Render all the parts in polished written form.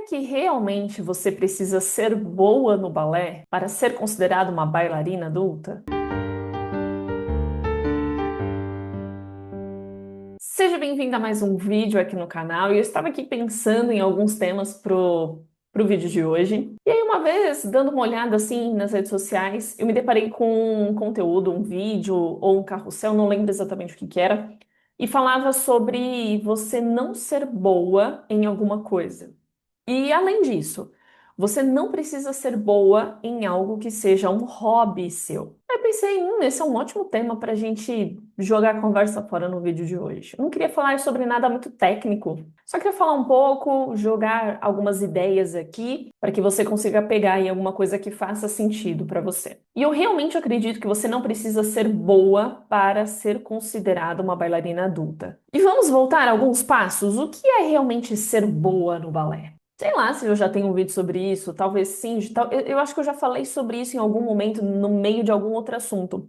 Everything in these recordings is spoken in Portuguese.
Será que realmente você precisa ser boa no balé para ser considerada uma bailarina adulta? Seja bem-vinda a mais um vídeo aqui no canal. E eu estava aqui pensando em alguns temas pro vídeo de hoje. E aí, uma vez, dando uma olhada assim nas redes sociais, eu me deparei com um conteúdo, um vídeo ou um carrossel, não lembro exatamente o que que era, e falava sobre você não ser boa em alguma coisa. E além disso, você não precisa ser boa em algo que seja um hobby seu. Aí eu pensei, esse é um ótimo tema para a gente jogar a conversa fora no vídeo de hoje. Eu não queria falar sobre nada muito técnico, só queria falar um pouco, jogar algumas ideias aqui para que você consiga pegar em alguma coisa que faça sentido para você. E eu realmente acredito que você não precisa ser boa para ser considerada uma bailarina adulta. E vamos voltar alguns passos. O que é realmente ser boa no balé? Sei lá se eu já tenho um vídeo sobre isso, talvez sim. Eu acho que eu já falei sobre isso em algum momento, no meio de algum outro assunto.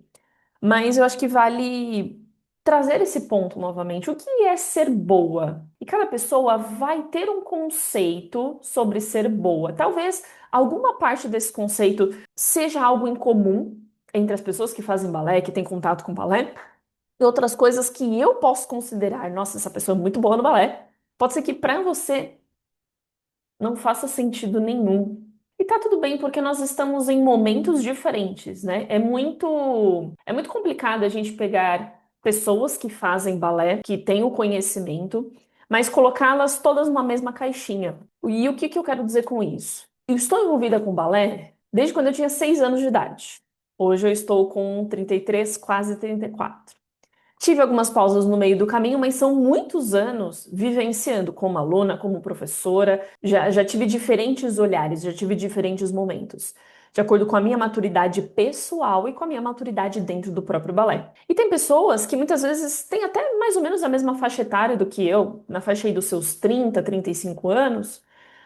Mas eu acho que vale trazer esse ponto novamente. O que é ser boa? E cada pessoa vai ter um conceito sobre ser boa. Talvez alguma parte desse conceito seja algo em comum entre as pessoas que fazem balé, que têm contato com balé, e outras coisas que eu posso considerar, nossa, essa pessoa é muito boa no balé. Pode ser que para você não faça sentido nenhum. E tá tudo bem, porque nós estamos em momentos diferentes, né? É muito complicado a gente pegar pessoas que fazem balé, que têm o conhecimento, mas colocá-las todas numa mesma caixinha. E o que que eu quero dizer com isso? Eu estou envolvida com balé desde quando eu tinha 6 anos de idade. Hoje eu estou com 33, quase 34. Tive algumas pausas no meio do caminho, mas são muitos anos vivenciando como aluna, como professora. Já tive diferentes olhares, já tive diferentes momentos, de acordo com a minha maturidade pessoal e com a minha maturidade dentro do próprio balé. E tem pessoas que muitas vezes têm até mais ou menos a mesma faixa etária do que eu, na faixa aí dos seus 30, 35 anos,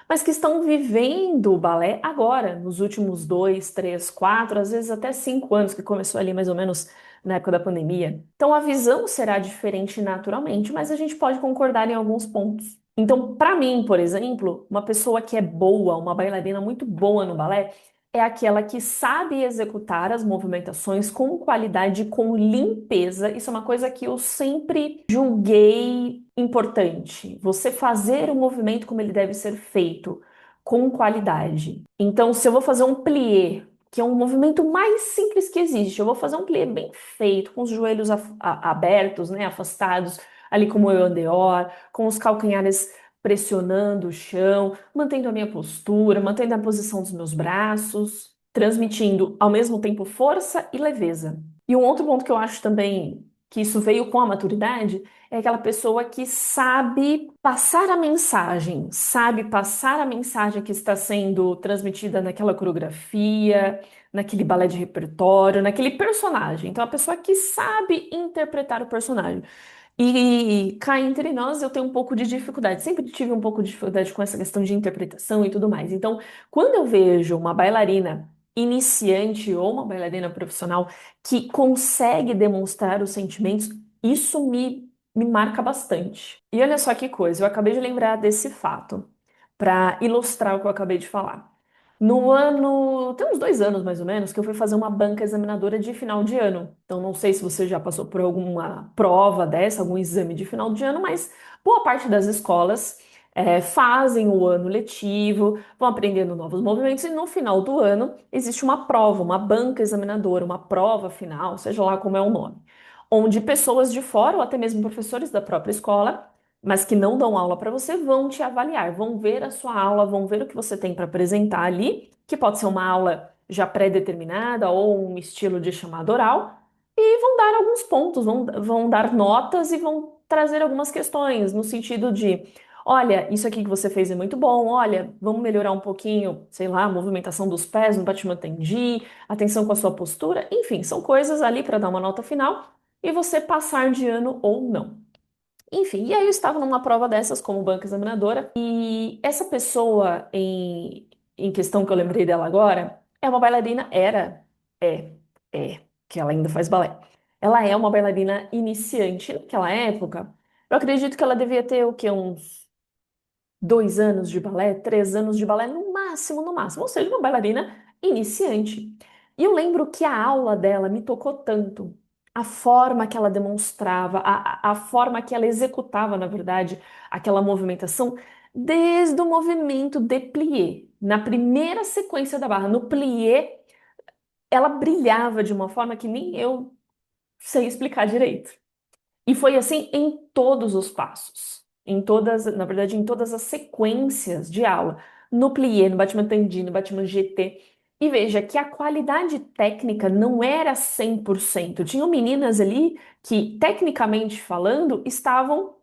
mas que estão vivendo o balé agora, nos últimos 2, 3, 4, às vezes até 5 anos, que começou ali mais ou menos na época da pandemia. Então a visão será diferente naturalmente, mas a gente pode concordar em alguns pontos. Então, para mim, por exemplo, uma pessoa que é boa, uma bailarina muito boa no balé, é aquela que sabe executar as movimentações com qualidade, com limpeza. Isso é uma coisa que eu sempre julguei importante. Você fazer o movimento como ele deve ser feito, com qualidade. Então, se eu vou fazer um plié, que é um movimento mais simples que existe, eu vou fazer um plié bem feito, com os joelhos abertos, né, afastados, ali como eu andeor, com os calcanhares pressionando o chão, mantendo a minha postura, mantendo a posição dos meus braços, transmitindo ao mesmo tempo força e leveza. E um outro ponto que eu acho também que isso veio com a maturidade é aquela pessoa que sabe passar a mensagem que está sendo transmitida naquela coreografia, naquele balé de repertório, naquele personagem. Então, a pessoa que sabe interpretar o personagem. E cá entre nós, eu tenho um pouco de dificuldade. Sempre tive um pouco de dificuldade com essa questão de interpretação e tudo mais. Então, quando eu vejo uma bailarina iniciante ou uma bailarina profissional que consegue demonstrar os sentimentos, isso me marca bastante. E olha só que coisa, eu acabei de lembrar desse fato para ilustrar o que eu acabei de falar. No ano, tem uns 2 anos mais ou menos, que eu fui fazer uma banca examinadora de final de ano. Então, não sei se você já passou por alguma prova dessa, algum exame de final de ano, mas boa parte das escolas fazem o ano letivo, vão aprendendo novos movimentos, e no final do ano existe uma prova, uma banca examinadora, uma prova final, seja lá como é o nome, onde pessoas de fora, ou até mesmo professores da própria escola, mas que não dão aula para você, vão te avaliar, vão ver a sua aula, vão ver o que você tem para apresentar ali, que pode ser uma aula já pré-determinada ou um estilo de chamada oral, e vão dar alguns pontos, vão dar notas e vão trazer algumas questões, no sentido de: olha, isso aqui que você fez é muito bom, olha, vamos melhorar um pouquinho, sei lá, a movimentação dos pés no batimento tendi, atenção com a sua postura, enfim, são coisas ali para dar uma nota final e você passar de ano ou não. Enfim, e aí eu estava numa prova dessas como banca examinadora, e essa pessoa em questão que eu lembrei dela agora é uma bailarina, é, que ela ainda faz balé. Ela é uma bailarina iniciante naquela época. Eu acredito que ela devia ter o quê? Uns 2 anos de balé, 3 anos de balé, no máximo, no máximo. Ou seja, uma bailarina iniciante. E eu lembro que a aula dela me tocou tanto. A forma que ela demonstrava, a forma que ela executava, na verdade, aquela movimentação, desde o movimento de plié. Na primeira sequência da barra, no plié, ela brilhava de uma forma que nem eu sei explicar direito. E foi assim em todos os passos, em todas, na verdade, em todas as sequências de aula, no plié, no Battement tendu, no Battement GT. E veja que a qualidade técnica não era 100%. Tinham meninas ali que, tecnicamente falando, estavam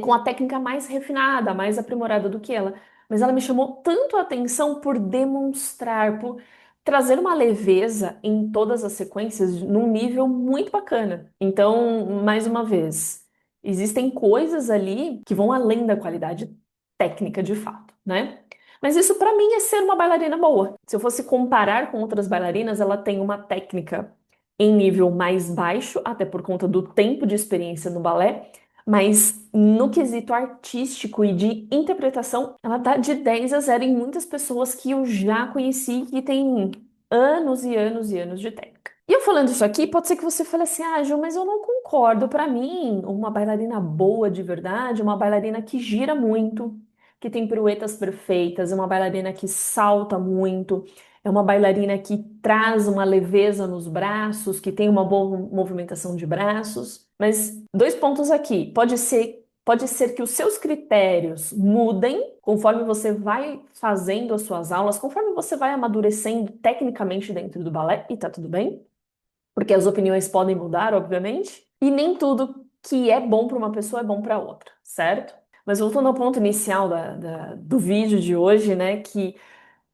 com a técnica mais refinada, mais aprimorada do que ela. Mas ela me chamou tanto a atenção por demonstrar, por trazer uma leveza em todas as sequências num nível muito bacana. Então, mais uma vez, existem coisas ali que vão além da qualidade técnica de fato, né? Mas isso para mim é ser uma bailarina boa. Se eu fosse comparar com outras bailarinas, ela tem uma técnica em nível mais baixo, até por conta do tempo de experiência no balé, mas no quesito artístico e de interpretação, ela dá de 10 a 0 em muitas pessoas que eu já conheci que têm anos e anos e anos de técnica. E eu falando isso aqui, pode ser que você fale assim, ah, Ju, mas eu não concordo. Para mim, uma bailarina boa de verdade, uma bailarina que gira muito, que tem piruetas perfeitas, é uma bailarina que salta muito, é uma bailarina que traz uma leveza nos braços, que tem uma boa movimentação de braços. Mas dois pontos aqui. Pode ser que os seus critérios mudem conforme você vai fazendo as suas aulas, conforme você vai amadurecendo tecnicamente dentro do balé, e tá tudo bem, porque as opiniões podem mudar, obviamente, e nem tudo que é bom para uma pessoa é bom para outra, certo? Mas voltando ao ponto inicial do vídeo de hoje, né, que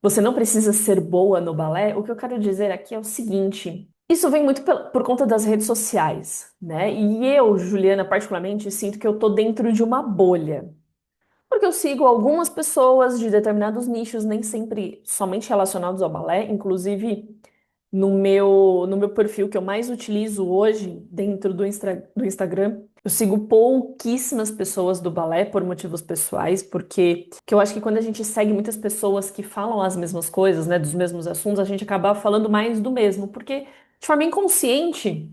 você não precisa ser boa no balé. O que eu quero dizer aqui é o seguinte: isso vem muito por conta das redes sociais, né? E eu, Juliana, particularmente, sinto que eu tô dentro de uma bolha. Porque eu sigo algumas pessoas de determinados nichos, nem sempre somente relacionados ao balé, inclusive. No meu perfil que eu mais utilizo hoje, dentro do Instagram, eu sigo pouquíssimas pessoas do balé por motivos pessoais, porque que eu acho que quando a gente segue muitas pessoas que falam as mesmas coisas, né, dos mesmos assuntos, a gente acaba falando mais do mesmo, porque de forma inconsciente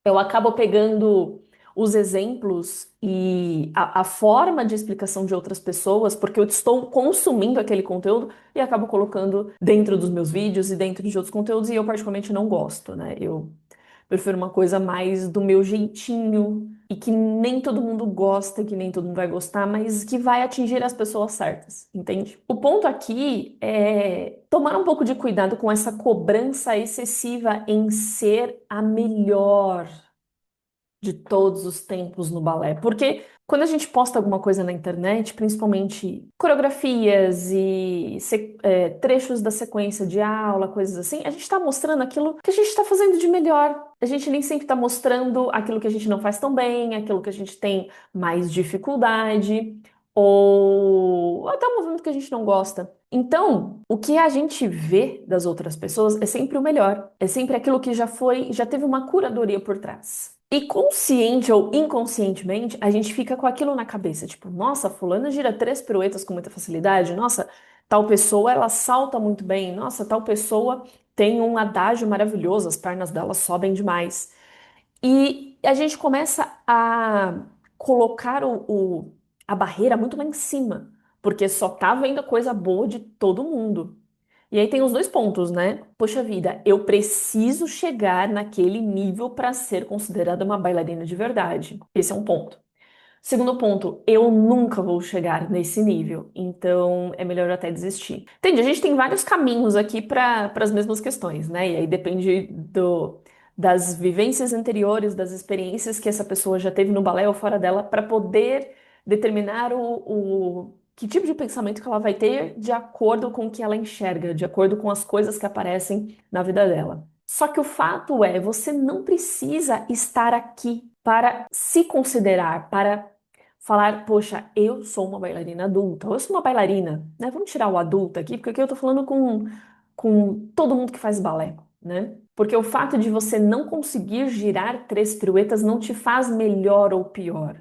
eu acabo pegando os exemplos e a forma de explicação de outras pessoas, porque eu estou consumindo aquele conteúdo e acabo colocando dentro dos meus vídeos e dentro de outros conteúdos, e eu particularmente não gosto, né? Eu prefiro uma coisa mais do meu jeitinho e que nem todo mundo gosta, que nem todo mundo vai gostar, mas que vai atingir as pessoas certas, entende? O ponto aqui é tomar um pouco de cuidado com essa cobrança excessiva em ser a melhor de todos os tempos no balé. Porque quando a gente posta alguma coisa na internet, principalmente coreografias e trechos da sequência de aula, coisas assim, a gente está mostrando aquilo que a gente está fazendo de melhor. A gente nem sempre está mostrando aquilo que a gente não faz tão bem, aquilo que a gente tem mais dificuldade, ou até o movimento que a gente não gosta. Então, o que a gente vê das outras pessoas é sempre o melhor, é sempre aquilo que já teve uma curadoria por trás. E consciente ou inconscientemente, a gente fica com aquilo na cabeça, tipo, nossa, fulana gira 3 piruetas com muita facilidade, nossa, tal pessoa ela salta muito bem, nossa, tal pessoa tem um adágio maravilhoso, as pernas dela sobem demais. E a gente começa a colocar a barreira muito lá em cima, porque só tá vendo coisa boa de todo mundo. E aí tem os dois pontos, né? Poxa vida, eu preciso chegar naquele nível para ser considerada uma bailarina de verdade. Esse é um ponto. Segundo ponto, eu nunca vou chegar nesse nível, então é melhor até desistir. Entende? A gente tem vários caminhos aqui para as mesmas questões, né? E aí depende das vivências anteriores, das experiências que essa pessoa já teve no balé ou fora dela, para poder determinar o que tipo de pensamento que ela vai ter de acordo com o que ela enxerga, de acordo com as coisas que aparecem na vida dela. Só que o fato é, você não precisa estar aqui para se considerar, para falar, poxa, eu sou uma bailarina adulta, ou eu sou uma bailarina, né? Vamos tirar o adulto aqui, porque aqui eu tô falando com todo mundo que faz balé, né? Porque o fato de você não conseguir girar 3 piruetas não te faz melhor ou pior.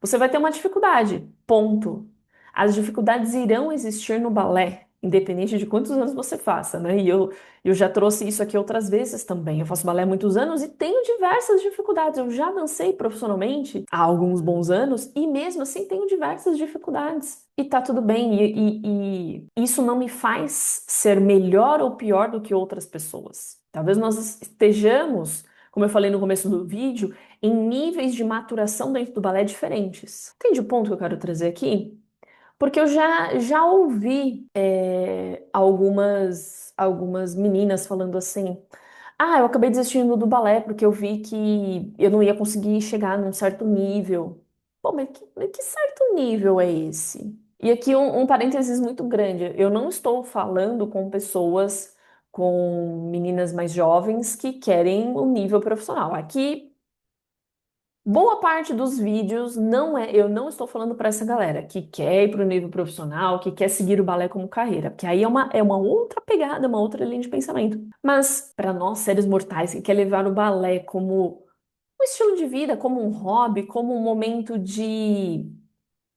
Você vai ter uma dificuldade, ponto. as dificuldades irão existir no balé, independente de quantos anos você faça, né? Eu já trouxe isso aqui outras vezes também. Eu faço balé há muitos anos e tenho diversas dificuldades. Eu já dancei profissionalmente há alguns bons anos e mesmo assim tenho diversas dificuldades. E tá tudo bem, e isso não me faz ser melhor ou pior do que outras pessoas. Talvez nós estejamos, como eu falei no começo do vídeo, em níveis de maturação dentro do balé diferentes. Entende o ponto que eu quero trazer aqui? Porque eu já ouvi algumas meninas falando assim: ah, eu acabei desistindo do balé porque eu vi que eu não ia conseguir chegar num certo nível. Pô, mas que certo nível é esse? E aqui um parênteses muito grande. Eu não estou falando com pessoas, com meninas mais jovens que querem o nível profissional. Aqui boa parte dos vídeos não é, eu não estou falando para essa galera que quer ir para o nível profissional, que quer seguir o balé como carreira, porque aí é uma outra pegada, uma outra linha de pensamento. Mas para nós, seres mortais, que quer levar o balé como um estilo de vida, como um hobby, como um momento de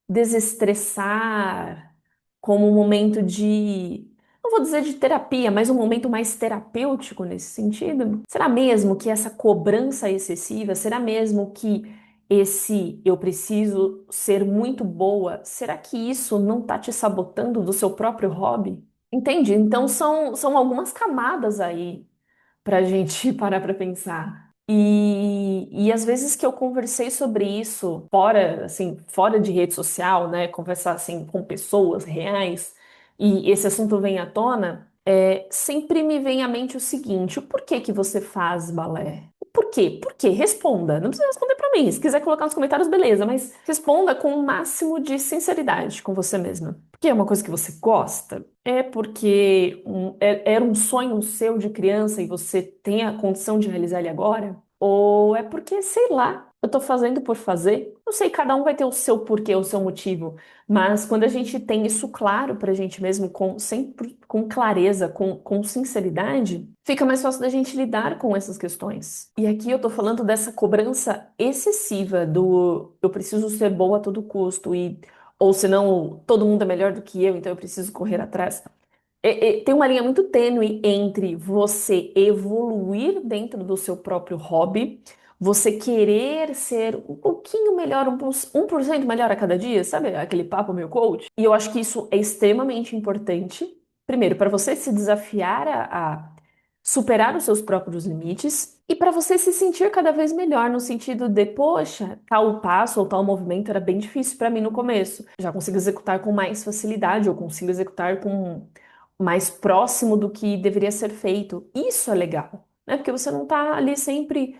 desestressar, como um momento de, não vou dizer de terapia, mas um momento mais terapêutico nesse sentido? Será mesmo que essa cobrança excessiva, será mesmo que esse eu preciso ser muito boa, será que isso não está te sabotando do seu próprio hobby? Entende? Então são algumas camadas aí para a gente parar para pensar. E às vezes que eu conversei sobre isso fora, assim, fora de rede social, né, conversar assim com pessoas reais, e esse assunto vem à tona, sempre me vem à mente o seguinte: o porquê que você faz balé? O porquê? Por quê? Responda. Não precisa responder para mim. Se quiser colocar nos comentários, beleza, mas responda com o máximo de sinceridade com você mesma. Porque é uma coisa que você gosta? É porque era um sonho seu de criança e você tem a condição de realizar ele agora? Ou é porque, sei lá, eu tô fazendo por fazer? Não sei, cada um vai ter o seu porquê, o seu motivo. Mas quando a gente tem isso claro pra gente mesmo, sempre com clareza, com sinceridade, fica mais fácil da gente lidar com essas questões. E aqui eu tô falando dessa cobrança excessiva do eu preciso ser boa a todo custo e ou senão todo mundo é melhor do que eu, então eu preciso correr atrás. Tem uma linha muito tênue entre você evoluir dentro do seu próprio hobby, você querer ser um pouquinho melhor, 1% melhor a cada dia, sabe? Aquele papo meu coach. E eu acho que isso é extremamente importante. Primeiro, para você se desafiar a superar os seus próprios limites e para você se sentir cada vez melhor no sentido de, poxa, tal passo ou tal movimento era bem difícil para mim no começo. Já consigo executar com mais facilidade, eu consigo executar com mais próximo do que deveria ser feito. Isso é legal, né? Porque você não está ali sempre,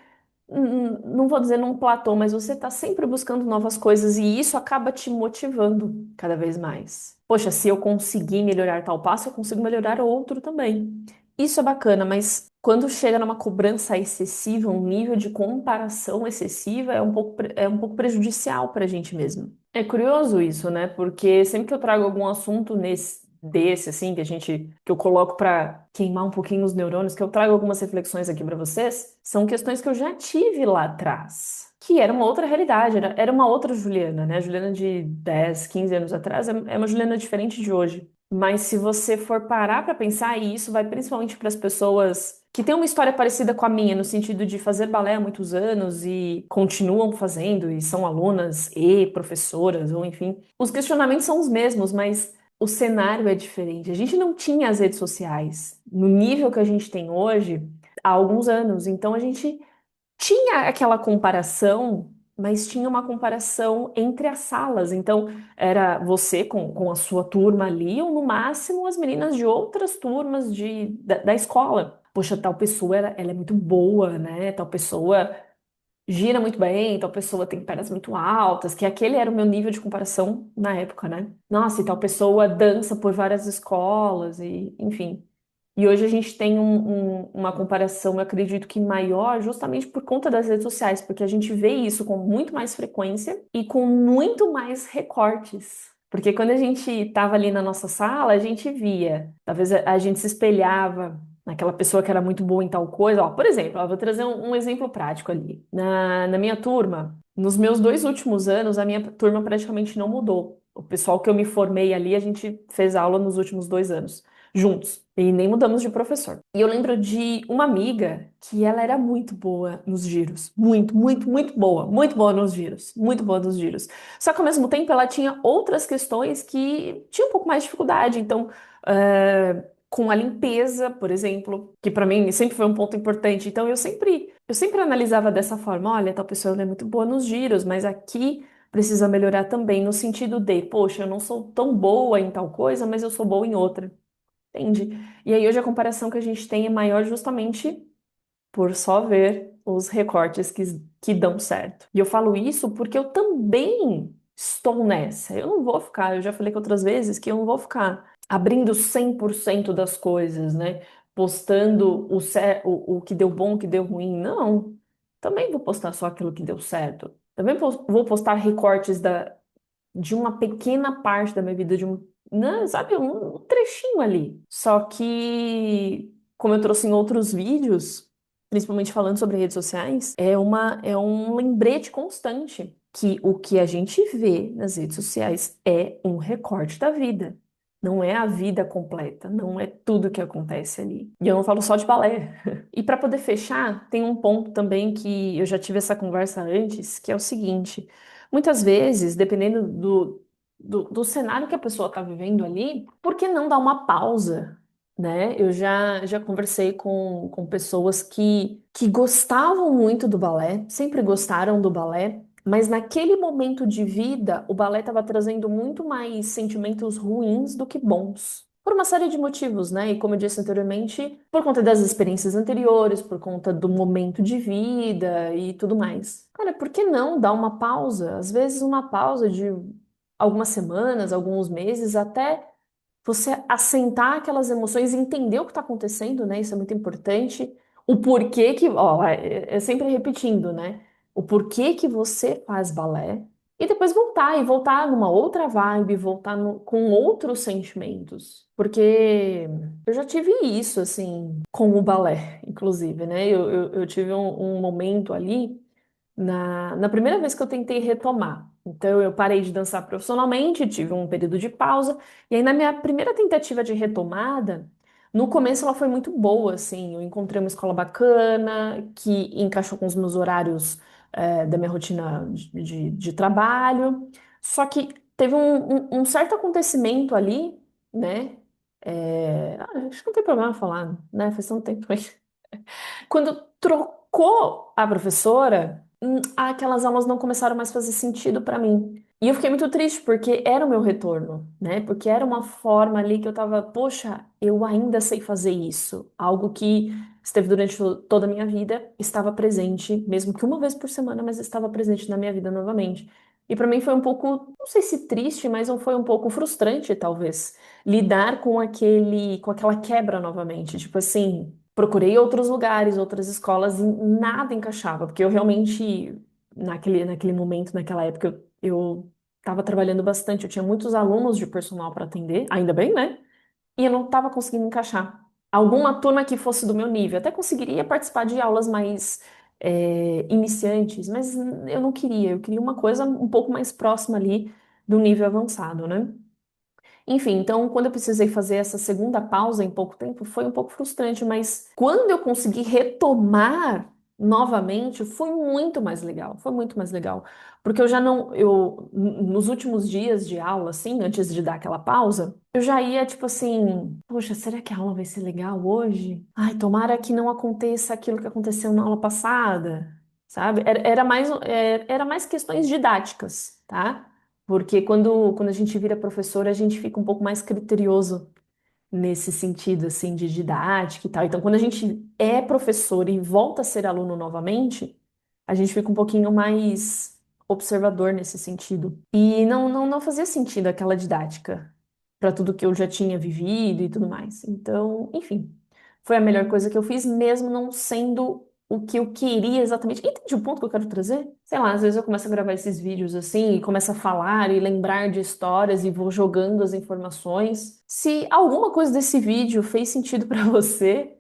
não vou dizer num platô, mas você está sempre buscando novas coisas e isso acaba te motivando cada vez mais. Poxa, se eu conseguir melhorar tal passo, eu consigo melhorar outro também. Isso é bacana, mas quando chega numa cobrança excessiva, um nível de comparação excessiva, é um pouco prejudicial para a gente mesmo. É curioso isso, né? Porque sempre que eu trago algum assunto desse, assim, que eu coloco para queimar um pouquinho os neurônios, que eu trago algumas reflexões aqui para vocês, são questões que eu já tive lá atrás. Que era uma outra realidade, era uma outra Juliana, né? A Juliana de 10, 15 anos atrás é uma Juliana diferente de hoje. Mas se você for parar para pensar, e isso vai principalmente para as pessoas que têm uma história parecida com a minha, no sentido de fazer balé há muitos anos e continuam fazendo, e são alunas e professoras, ou enfim, os questionamentos são os mesmos, mas o cenário é diferente. A gente não tinha as redes sociais no nível que a gente tem hoje há alguns anos, então a gente tinha aquela comparação, mas tinha uma comparação entre as salas. Então, era você com a sua turma ali, ou no máximo as meninas de outras turmas da escola. Poxa, tal pessoa ela é muito boa, né? Tal pessoa gira muito bem, tal pessoa tem pernas muito altas, que aquele era o meu nível de comparação na época, né? Nossa, e tal pessoa dança por várias escolas, e enfim. E hoje a gente tem uma comparação, eu acredito que maior, justamente por conta das redes sociais, porque a gente vê isso com muito mais frequência e com muito mais recortes. Porque quando a gente estava ali na nossa sala, a gente via, talvez a gente se espelhava naquela pessoa que era muito boa em tal coisa. Ó, por exemplo, ó, vou trazer um exemplo prático ali. Na minha turma, nos meus 2 últimos anos, a minha turma praticamente não mudou. O pessoal que eu me formei ali, a gente fez aula nos últimos 2 anos, juntos. E nem mudamos de professor. E eu lembro de uma amiga que ela era muito boa nos giros. Muito, muito, muito boa. Muito boa nos giros. Muito boa nos giros. Só que ao mesmo tempo ela tinha outras questões que tinham um pouco mais de dificuldade. Então, com a limpeza, por exemplo, que para mim sempre foi um ponto importante. Então, eu sempre analisava dessa forma: olha, tal pessoa ela é muito boa nos giros, mas aqui precisa melhorar também, no sentido de, poxa, eu não sou tão boa em tal coisa, mas eu sou boa em outra. Entende? E aí hoje a comparação que a gente tem é maior justamente por só ver os recortes que dão certo. E eu falo isso porque eu também estou nessa. Eu não vou ficar, eu já falei que outras vezes que eu não vou ficar abrindo 100% das coisas, né? Postando o que deu bom, o que deu ruim. Não. Também vou postar só aquilo que deu certo. Também vou postar recortes de uma pequena parte da minha vida, né, sabe, um trechinho ali. Só que, como eu trouxe em outros vídeos, principalmente falando sobre redes sociais, é um lembrete constante que o que a gente vê nas redes sociais é um recorte da vida. Não é a vida completa, não é tudo que acontece ali. E eu não falo só de balé. E para poder fechar, tem um ponto também que eu já tive essa conversa antes, que é o seguinte: muitas vezes, dependendo do cenário que a pessoa está vivendo ali, por que não dar uma pausa? Né? Eu já conversei com pessoas que gostavam muito do balé, sempre gostaram do balé, mas naquele momento de vida, o balé estava trazendo muito mais sentimentos ruins do que bons. Por uma série de motivos, né? E como eu disse anteriormente, por conta das experiências anteriores, por conta do momento de vida e tudo mais. Cara, por que não dar uma pausa? Às vezes uma pausa de algumas semanas, alguns meses, até você assentar aquelas emoções e entender o que está acontecendo, né? Isso é muito importante. O porquê que, ó, é sempre repetindo, né? O porquê que você faz balé e depois voltar numa outra vibe, voltar com outros sentimentos. Porque eu já tive isso, assim, com o balé, inclusive, né? Eu tive um momento ali na primeira vez que eu tentei retomar. Então, eu parei de dançar profissionalmente, tive um período de pausa, e aí na minha primeira tentativa de retomada, no começo ela foi muito boa, assim, eu encontrei uma escola bacana, que encaixou com os meus horários, da minha rotina de trabalho, só que teve um certo acontecimento ali, né? Acho que não tem problema falar, né? Faz tanto tempo. Quando trocou a professora, aquelas aulas não começaram mais a fazer sentido para mim. E eu fiquei muito triste porque era o meu retorno, né? Porque era uma forma ali que eu tava, poxa, eu ainda sei fazer isso. Algo que esteve durante toda a minha vida, estava presente, mesmo que uma vez por semana, mas estava presente na minha vida novamente. E para mim foi um pouco, não sei se triste, mas foi um pouco frustrante, talvez, lidar com aquela quebra novamente. Tipo assim, procurei outros lugares, outras escolas e nada encaixava, porque eu realmente, naquele momento, naquela época, eu estava trabalhando bastante, eu tinha muitos alunos de personal para atender, ainda bem, né? E eu não estava conseguindo encaixar. Alguma turma que fosse do meu nível, até conseguiria participar de aulas mais iniciantes, mas eu não queria, eu queria uma coisa um pouco mais próxima ali do nível avançado, né? Enfim, então quando eu precisei fazer essa segunda pausa em pouco tempo, foi um pouco frustrante, mas quando eu consegui retomar novamente, foi muito mais legal, foi muito mais legal. Porque eu já não, nos últimos dias de aula, assim, antes de dar aquela pausa, eu já ia tipo assim, poxa, será que a aula vai ser legal hoje? Ai, tomara que não aconteça aquilo que aconteceu na aula passada, sabe? Era mais questões didáticas, tá? Porque quando a gente vira professor, a gente fica um pouco mais criterioso nesse sentido, assim, de didática e tal. Então, quando a gente é professor e volta a ser aluno novamente, a gente fica um pouquinho mais observador nesse sentido. E não fazia sentido aquela didática para tudo que eu já tinha vivido e tudo mais. Então, enfim, foi a melhor coisa que eu fiz, mesmo não sendo o que eu queria exatamente. Entende o ponto que eu quero trazer? Sei lá, às vezes eu começo a gravar esses vídeos assim e começo a falar e lembrar de histórias e vou jogando as informações. Se alguma coisa desse vídeo fez sentido para você,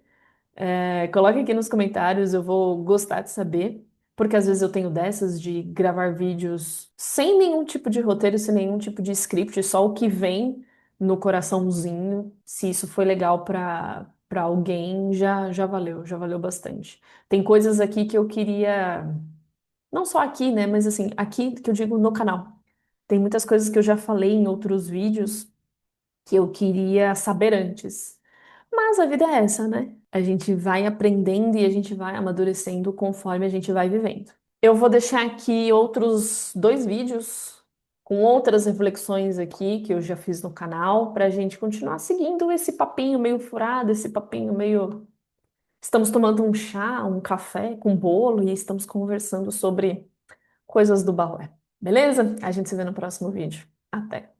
coloque aqui nos comentários, eu vou gostar de saber. porque às vezes eu tenho dessas de gravar vídeos sem nenhum tipo de roteiro, sem nenhum tipo de script, só o que vem no coraçãozinho. Se isso foi legal para alguém, já valeu bastante. Tem coisas aqui que eu queria, não só aqui, né, mas assim, aqui que eu digo no canal. Tem muitas coisas que eu já falei em outros vídeos que eu queria saber antes. Mas a vida é essa, né? A gente vai aprendendo e a gente vai amadurecendo conforme a gente vai vivendo. Eu vou deixar aqui outros dois vídeos com outras reflexões aqui que eu já fiz no canal para a gente continuar seguindo esse papinho meio furado, esse papinho meio. Estamos tomando um chá, um café com bolo e estamos conversando sobre coisas do balé. Beleza? A gente se vê no próximo vídeo. Até!